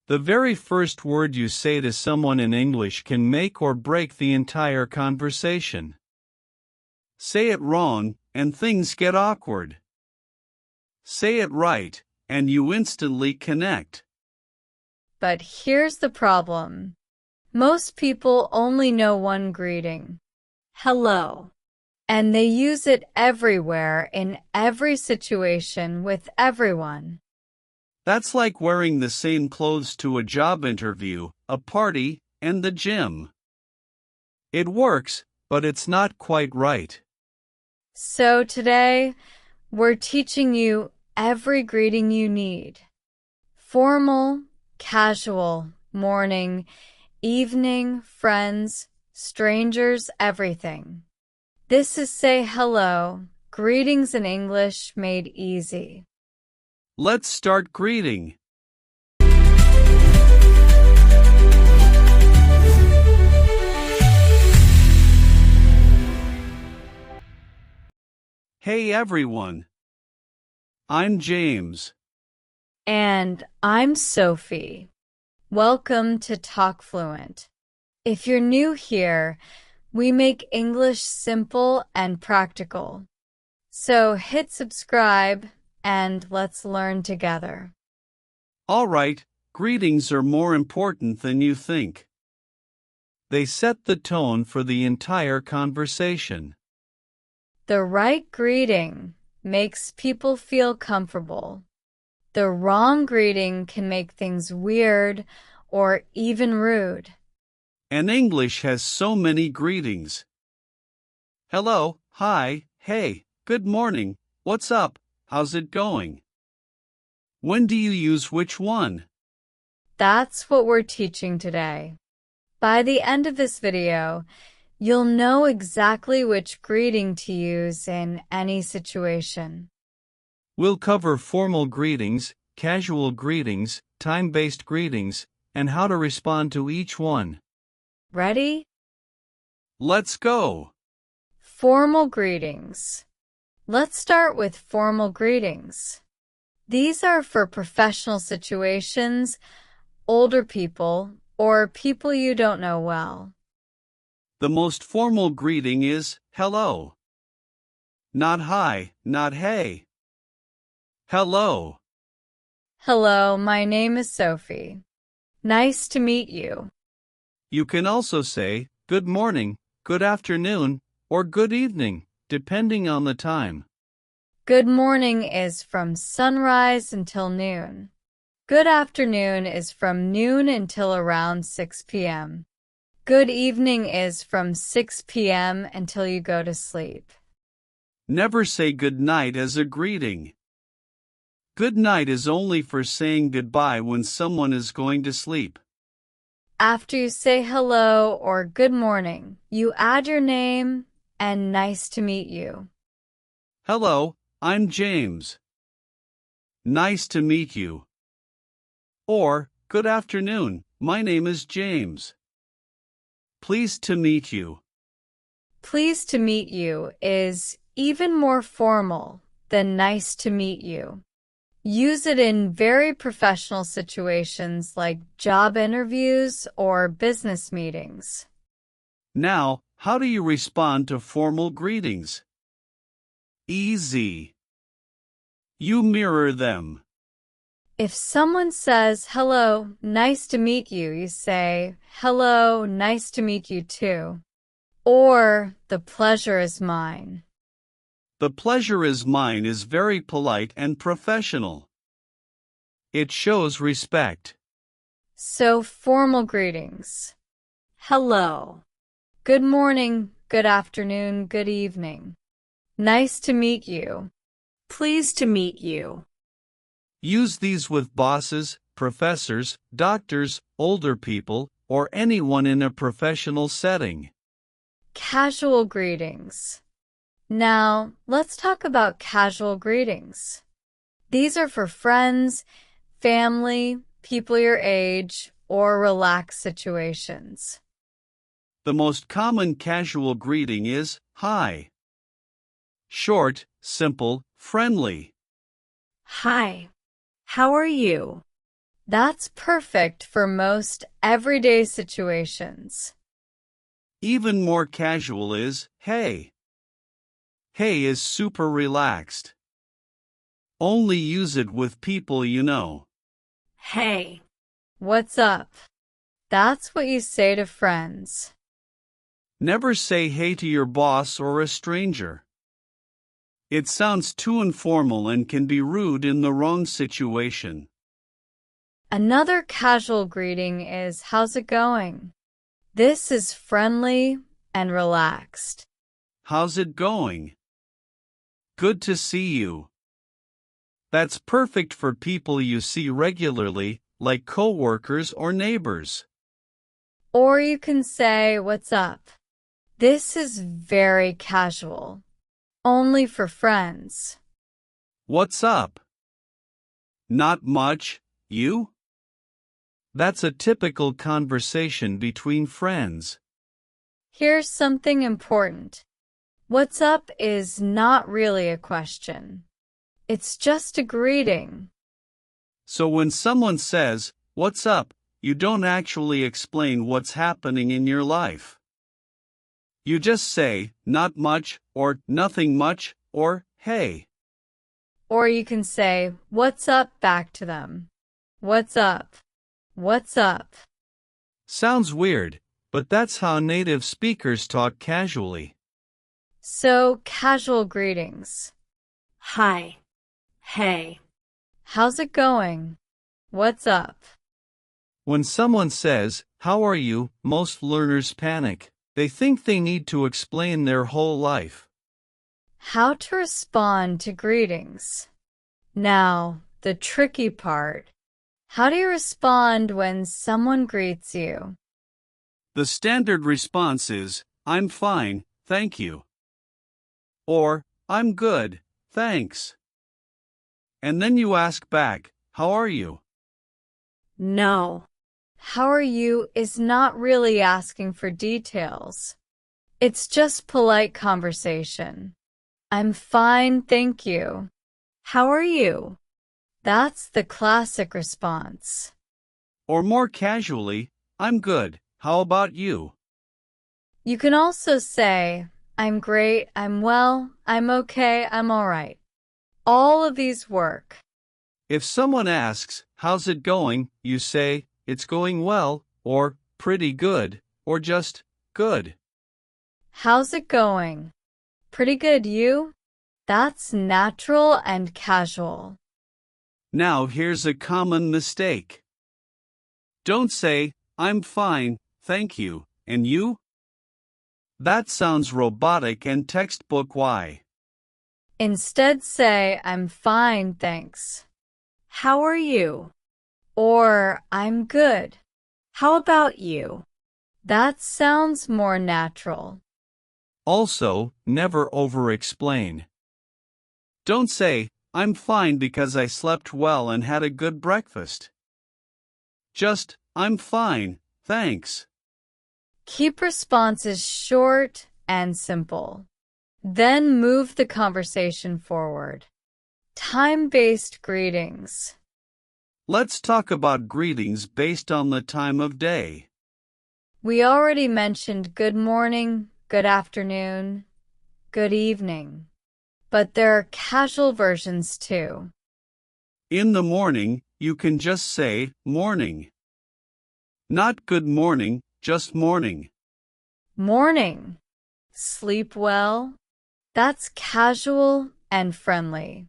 The very first word you say to someone in English can make or break the entire conversation. Say it wrong, and things get awkward. Say it right, and you instantly connect. But here's the problem. Most people only know one greeting, hello, and they use it everywhere in every situation with everyone. That's like wearing the same clothes to a job interview, a party, and the gym. It works, but it's not quite right. So today, we're teaching you every greeting you need. Formal, casual, morning, evening, friends, strangers, everything. This is Say Hello, greetings in English made easy. Let's start greeting. Hey everyone. I'm James. And I'm Sophie. Welcome to Talk Fluent. If you're new here, we make English simple and practical. So hit subscribe and let's learn together. All right, greetings are more important than you think. They set the tone for the entire conversation. The right greeting makes people feel comfortable. The wrong greeting can make things weird or even rude. And English has so many greetings. Hello, hi, hey, good morning, what's up, how's it going? When do you use which one? That's what we're teaching today. By the end of this video, you'll know exactly which greeting to use in any situation. We'll cover formal greetings, casual greetings, time-based greetings, and how to respond to each one. Ready? Let's go! Formal greetings. Let's start with formal greetings. These are for professional situations, older people, or people you don't know well. The most formal greeting is hello. Not hi, not hey. Hello. Hello, my name is Sophie. Nice to meet you. You can also say good morning, good afternoon, or good evening, depending on the time. Good morning is from sunrise until noon. Good afternoon is from noon until around 6 p.m. Good evening is from 6 p.m. until you go to sleep. Never say good night as a greeting. Good night is only for saying goodbye when someone is going to sleep. After you say hello or good morning, you add your name and nice to meet you. Hello, I'm James. Nice to meet you. Or, good afternoon, my name is James. Pleased to meet you. Pleased to meet you is even more formal than nice to meet you. Use it in very professional situations like job interviews or business meetings. Now, how do you respond to formal greetings? Easy. You mirror them. If someone says, hello, nice to meet you, you say, hello, nice to meet you too. Or, the pleasure is mine. The pleasure is mine is very polite and professional. It shows respect. So, formal greetings. Hello. Good morning, good afternoon, good evening. Nice to meet you. Pleased to meet you. Use these with bosses, professors, doctors, older people, or anyone in a professional setting. Casual greetings. Now, let's talk about casual greetings. These are for friends, family, people your age, or relaxed situations. The most common casual greeting is hi. Short, simple, friendly. Hi. How are you? That's perfect for most everyday situations. Even more casual is hey. Hey is super relaxed. Only use it with people you know. Hey, what's up? That's what you say to friends. Never say hey to your boss or a stranger. It sounds too informal and can be rude in the wrong situation. Another casual greeting is how's it going? This is friendly and relaxed. How's it going? Good to see you. That's perfect for people you see regularly, like coworkers or neighbors. Or you can say, what's up? This is very casual. Only for friends. What's up? Not much, you? That's a typical conversation between friends. Here's something important. What's up is not really a question. It's just a greeting. So when someone says, "What's up?" you don't actually explain what's happening in your life. You just say, "Not much," or "Nothing much," or "Hey." Or you can say, what's up back to them. What's up? What's up? Sounds weird, but that's how native speakers talk casually. So, casual greetings. Hi. Hey. How's it going? What's up? When someone says, "How are you?" most learners panic. They think they need to explain their whole life. How to respond to greetings. Now, the tricky part. How do you respond when someone greets you? The standard response is, "I'm fine, thank you." Or, "I'm good, thanks." And then you ask back, "How are you?" No. How are you is not really asking for details. It's just polite conversation. I'm fine, thank you. How are you? That's the classic response. Or more casually, "I'm good, how about you?" You can also say, I'm great, I'm well, I'm okay, I'm all right. All of these work. If someone asks, "How's it going?" you say, "It's going well," or "Pretty good," or just "Good." How's it going? Pretty good, you? That's natural and casual. Now here's a common mistake. Don't say, "I'm fine, thank you," and you? That sounds robotic and textbook why. Instead say, I'm fine, thanks. How are you? Or, I'm good. How about you? That sounds more natural. Also, never over-explain. Don't say, "I'm fine because I slept well and had a good breakfast." Just, "I'm fine, thanks." Keep responses short and simple. Then move the conversation forward. Time-based greetings. Let's talk about greetings based on the time of day. We already mentioned good morning, good afternoon, good evening. But there are casual versions too. In the morning, you can just say, "Morning." Not "Good morning," just "Morning." Morning. Sleep well. That's casual and friendly.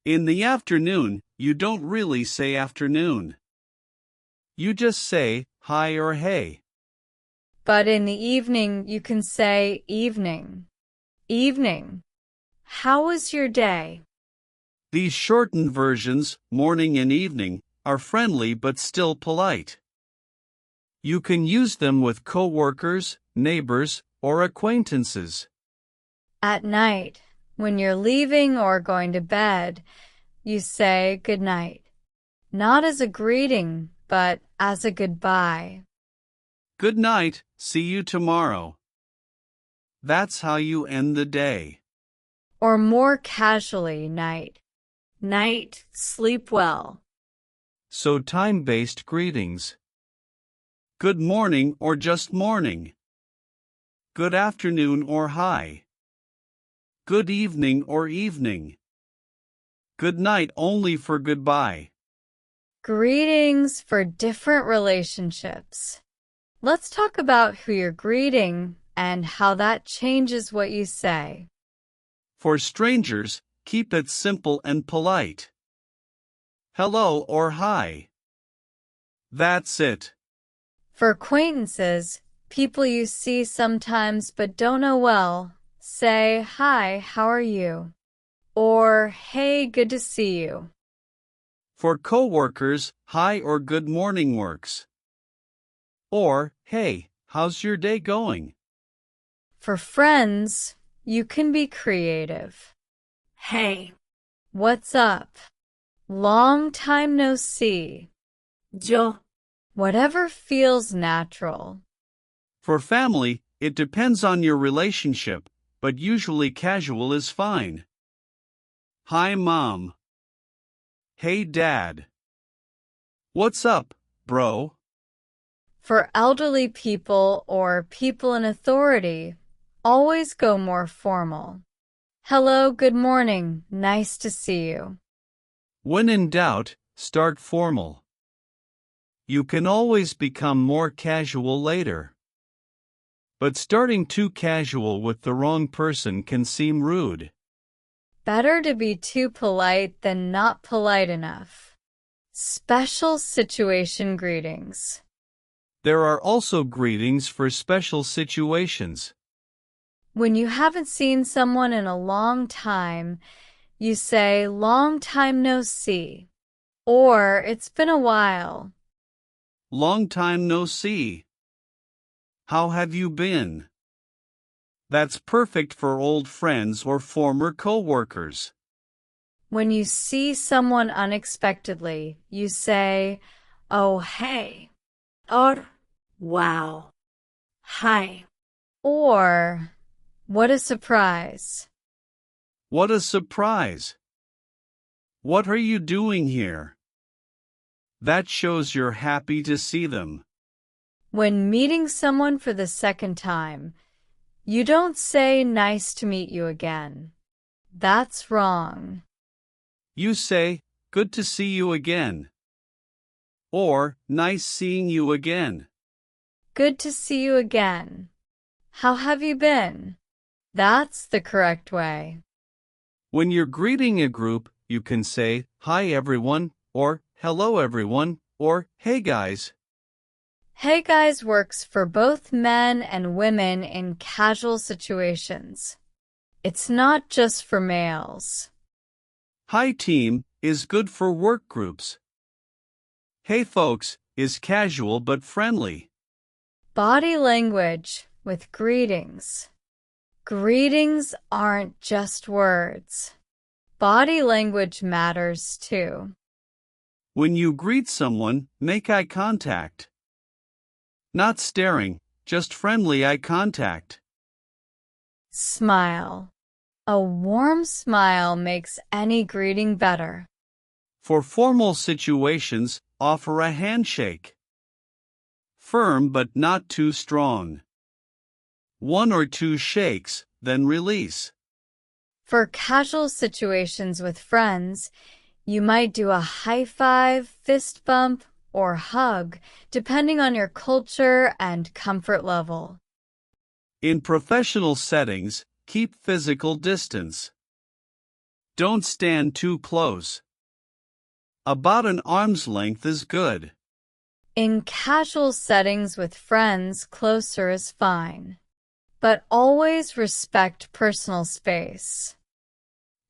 In the afternoon, you don't really say "afternoon." You just say, "Hi" or "Hey." But in the evening, you can say evening. Evening. How was your day? These shortened versions, morning and evening, are friendly but still polite. You can use them with coworkers, neighbors, or acquaintances. At night, when you're leaving or going to bed, you say good night. Not as a greeting, but as a goodbye. Good night, see you tomorrow. That's how you end the day. Or more casually, night. Night, sleep well. so time-based greetings. Good morning or just morning. Good afternoon or hi. Good evening or evening. Good night only for goodbye. Greetings for different relationships. Let's talk about who you're greeting and how that changes what you say. For strangers, keep it simple and polite. Hello or hi. That's it. For acquaintances, people you see sometimes but don't know well, say, "Hi, how are you?" or "Hey, good to see you." For coworkers, hi or good morning works. Or, hey, how's your day going? For friends, you can be creative. "Hey, what's up? Long time no see." "Yo." Whatever feels natural. For family, it depends on your relationship, but usually casual is fine. Hi, Mom. Hey, Dad. What's up, bro? For elderly people or people in authority, always go more formal. "Hello, good morning, nice to see you." When in doubt, start formal. You can always become more casual later. But starting too casual with the wrong person can seem rude. Better to be too polite than not polite enough. Special situation greetings. There are also greetings for special situations. When you haven't seen someone in a long time, you say, "Long time no see," or "It's been a while." Long time no see. How have you been? That's perfect for old friends or former coworkers. When you see someone unexpectedly, you say, "Oh, hey," or "Wow, hi," or "What a surprise." What a surprise! What are you doing here? That shows you're happy to see them. When meeting someone for the second time, you don't say, "Nice to meet you again." That's wrong. You say, good to see you again. Or, nice seeing you again. Good to see you again. How have you been? That's the correct way. When you're greeting a group, you can say, hi everyone, or hello everyone, or hey guys. Hey guys works for both men and women in casual situations. It's not just for males. Hi team is good for work groups. Hey folks is casual but friendly. Body language with greetings. Greetings aren't just words. Body language matters too. When you greet someone, make eye contact. Not staring, just friendly eye contact. Smile. A warm smile makes any greeting better. For formal situations, offer a handshake. Firm but not too strong. 1 or 2 shakes, then release. For casual situations with friends, you might do a high five, fist bump, or hug, depending on your culture and comfort level. In professional settings, keep physical distance. Don't stand too close. About an arm's length is good. In casual settings with friends, closer is fine. But always respect personal space.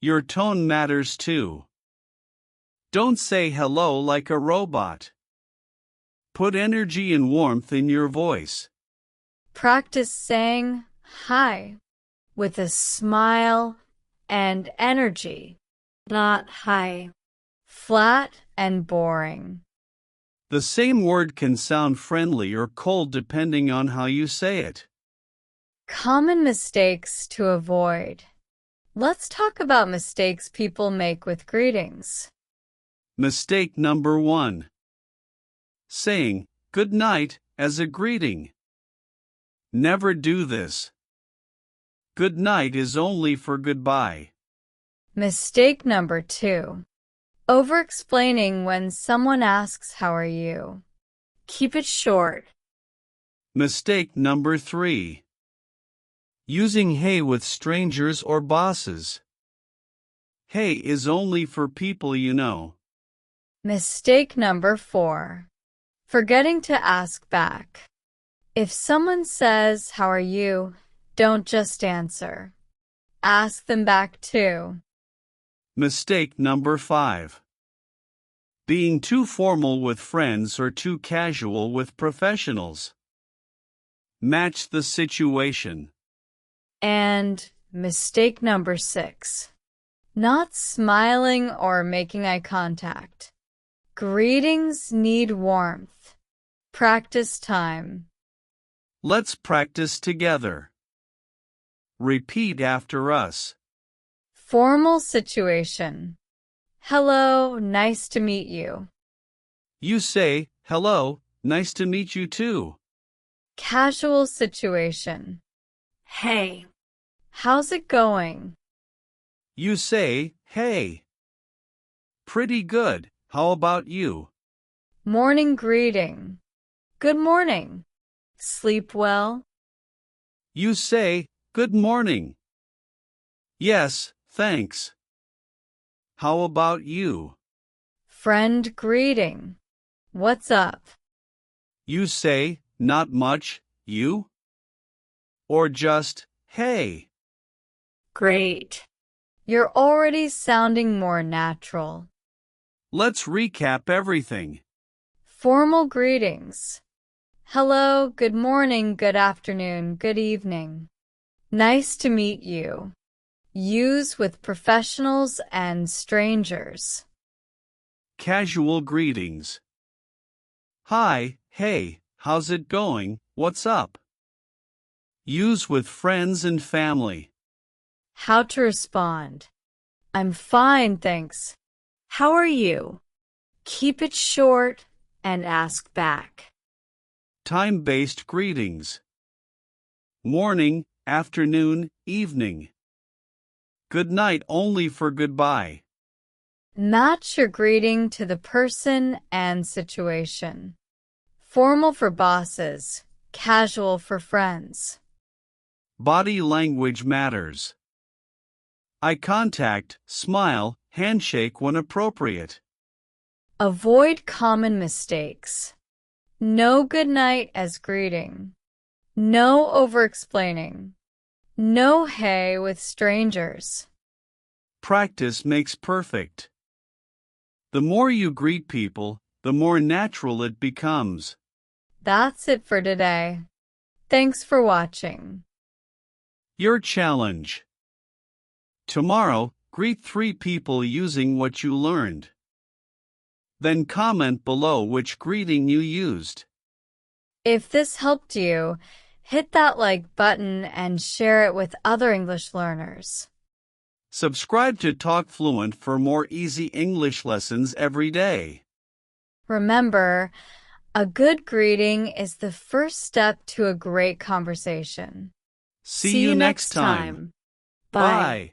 Your tone matters too. Don't say hello like a robot. Put energy and warmth in your voice. Practice saying hi with a smile and energy, not hi, flat and boring. The same word can sound friendly or cold depending on how you say it. Common mistakes to avoid. Let's talk about mistakes people make with greetings. Mistake number 1. saying good night as a greeting. Never do this. Good night is only for goodbye. Mistake number 2. Over-explaining when someone asks how are you. Keep it short. Mistake number 3. Using hey with strangers or bosses. Hey is only for people you know. Mistake number 4. Forgetting to ask back. If someone says, how are you, don't just answer. Ask them back too. Mistake number 5. Being too formal with friends or too casual with professionals. Match the situation. And mistake number 6. Not smiling or making eye contact. Greetings need warmth. Practice time. Let's practice together. Repeat after us. Formal situation. Hello, nice to meet you. You say, hello, nice to meet you too. Casual situation. Hey, how's it going? You say, hey. Pretty good, how about you? Morning greeting. Good morning. Sleep well? You say, good morning. Yes, thanks. How about you? Friend greeting. What's up? You say, not much, you? Or just, hey. Great. You're already sounding more natural. Let's recap everything. Formal greetings. Hello, good morning, good afternoon, good evening. Nice to meet you. Use with professionals and strangers. Casual greetings. Hi, hey, how's it going, what's up? Use with friends and family. How to respond. I'm fine, thanks. How are you? Keep it short and ask back. Time-based greetings. Morning, afternoon, evening. Good night only for goodbye. Match your greeting to the person and situation. Formal for bosses, casual for friends. Body language matters. Eye contact, smile, handshake when appropriate. Avoid common mistakes. No good night as greeting. No over-explaining. No hey with strangers. Practice makes perfect. The more you greet people, the more natural it becomes. That's it for today. Thanks for watching. Your challenge. Tomorrow, greet 3 people using what you learned. Then comment below which greeting you used. If this helped you, hit that like button and share it with other English learners. Subscribe to Talk Fluent for more easy English lessons every day. Remember, a good greeting is the first step to a great conversation. See you next time. Bye. Bye.